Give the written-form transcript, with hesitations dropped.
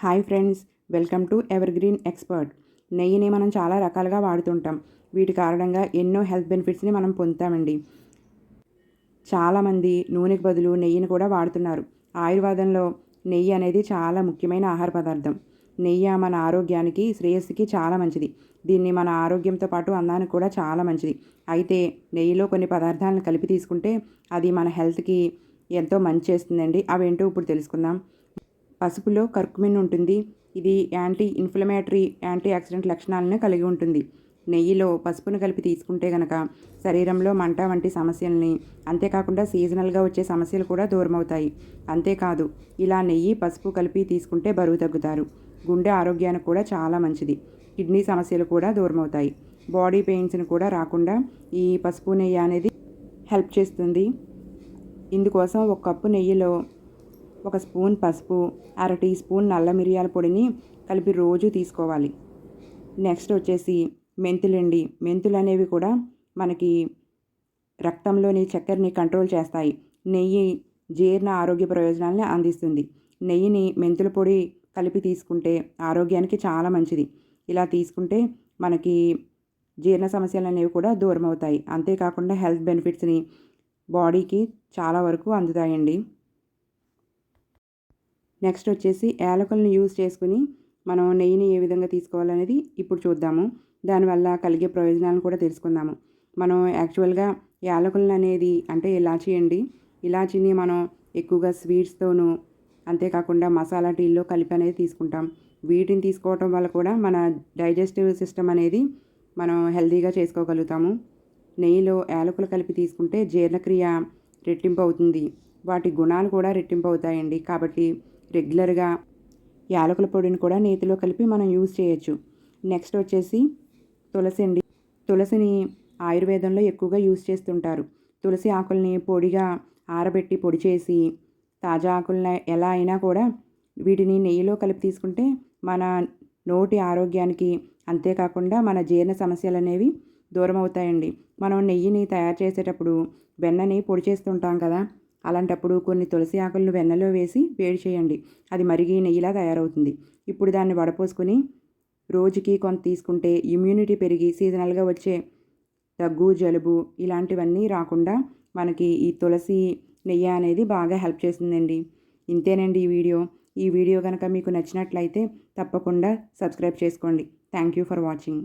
Hi friends, welcome to ever green expert. నెయ్యిని మనం చాలా రకాలుగా వాడుతుంటాం. వీటి కారణంగా ఎన్నో హెల్త్ బెనిఫిట్స్ని మనం పొందుతామండి. చాలామంది నూనెకి బదులు నెయ్యిని కూడా వాడుతున్నారు. ఆయుర్వేదంలో నెయ్యి అనేది చాలా ముఖ్యమైన ఆహార పదార్థం. నెయ్యి మన ఆరోగ్యానికి, శ్రేయస్సుకి చాలా మంచిది. దీన్ని మన ఆరోగ్యంతో పాటు అందానికి కూడా చాలా మంచిది. అయితే నెయ్యిలో కొన్ని పదార్థాలను కలిపి తీసుకుంటే అది మన హెల్త్కి ఎంతో మంచి చేస్తుందండి. అవేంటో ఇప్పుడు తెలుసుకుందాం. పసుపులో కర్కుమిన్ ఉంటుంది. ఇది యాంటీ ఇన్ఫ్లమేటరీ, యాంటీ ఆక్సిడెంట్ లక్షణాలను కలిగి ఉంటుంది. నెయ్యిలో పసుపును కలిపి తీసుకుంటే గనక శరీరంలో మంట వంటి సమస్యల్ని, అంతేకాకుండా సీజనల్గా వచ్చే సమస్యలు కూడా దూరమవుతాయి. అంతేకాదు, ఇలా నెయ్యి పసుపు కలిపి తీసుకుంటే బరువు తగ్గుతారు. గుండె ఆరోగ్యానికి కూడా చాలా మంచిది. కిడ్నీ సమస్యలు కూడా దూరమవుతాయి. బాడీ పెయిన్స్ని కూడా రాకుండా ఈ పసుపు నెయ్యి అనేది హెల్ప్ చేస్తుంది. ఇందుకోసం ఒక కప్పు నెయ్యిలో 1 స్పూన్ పసుపు, అర టీ స్పూన్ నల్ల మిరియాల పొడిని కలిపి రోజు తీసుకోవాలి. నెక్స్ట్ వచ్చేసి మెంతులండి. మెంతులు అనేవి కూడా మనకి రక్తంలోని చక్కెరని కంట్రోల్ చేస్తాయి. నెయ్యి జీర్ణ ఆరోగ్య ప్రయోజనాలను అందిస్తుంది. నెయ్యిని మెంతుల పొడి కలిపి తీసుకుంటే ఆరోగ్యానికి చాలా మంచిది. ఇలా తీసుకుంటే మనకి జీర్ణ సమస్యలు అనేవి కూడా దూరం అవుతాయి. అంతేకాకుండా హెల్త్ బెనిఫిట్స్ని బాడీకి చాలా వరకు అందుతాయండి. నెక్స్ట్ వచ్చేసి యాలకులను యూజ్ చేసుకుని మనం నెయ్యిని ఏ విధంగా తీసుకోవాలనేది ఇప్పుడు చూద్దాము. దానివల్ల కలిగే ప్రయోజనాలను కూడా తెలుసుకుందాము. మనం యాక్చువల్గా యాలకులను అనేది అంటే ఇలాచీ అండి. ఇలాచీని మనం ఎక్కువగా స్వీట్స్తోనూ, అంతేకాకుండా మసాలా టీల్లో కలిపి అనేది తీసుకుంటాం. వీటిని తీసుకోవటం వల్ల కూడా మన డైజెస్టివ్ సిస్టమ్ అనేది మనం హెల్తీగా చేసుకోగలుగుతాము. నెయ్యిలో యాలకులు కలిపి తీసుకుంటే జీర్ణక్రియ రెట్టింపు అవుతుంది. వాటి గుణాలు కూడా రెట్టింపు అవుతాయండి. కాబట్టి రెగ్యులర్గా యాలకుల పొడిని కూడా నేతిలో కలిపి మనం యూజ్ చేయొచ్చు. నెక్స్ట్ వచ్చేసి తులసి అండి. తులసిని ఆయుర్వేదంలో ఎక్కువగా యూజ్ చేస్తుంటారు. తులసి ఆకుల్ని పొడిగా ఆరబెట్టి పొడి చేసి, తాజా ఆకుల్ని ఎలా అయినా కూడా వీటిని నెయ్యిలో కలిపి తీసుకుంటే మన నోటి ఆరోగ్యానికి, అంతేకాకుండా మన జీర్ణ సమస్యలు అనేవి దూరం అవుతాయండి. మనం నెయ్యిని తయారు చేసేటప్పుడు వెన్నని పొడి చేస్తుంటాం కదా, అలాంటప్పుడు కొన్ని తులసి ఆకులను వెన్నలో వేసి వేడి చేయండి. అది మరిగి నెయ్యిలా తయారవుతుంది. ఇప్పుడు దాన్ని వడపోసుకొని రోజుకి కొంత తీసుకుంటే ఇమ్యూనిటీ పెరిగి సీజనల్గా వచ్చే దగ్గు, జలుబు ఇలాంటివన్నీ రాకుండా మనకి ఈ తులసి నెయ్యి అనేది బాగా హెల్ప్ చేస్తుందండి. ఇంతేనండి ఈ వీడియో కనుక మీకు నచ్చినట్లయితే తప్పకుండా సబ్స్క్రైబ్ చేసుకోండి. Thank you for watching.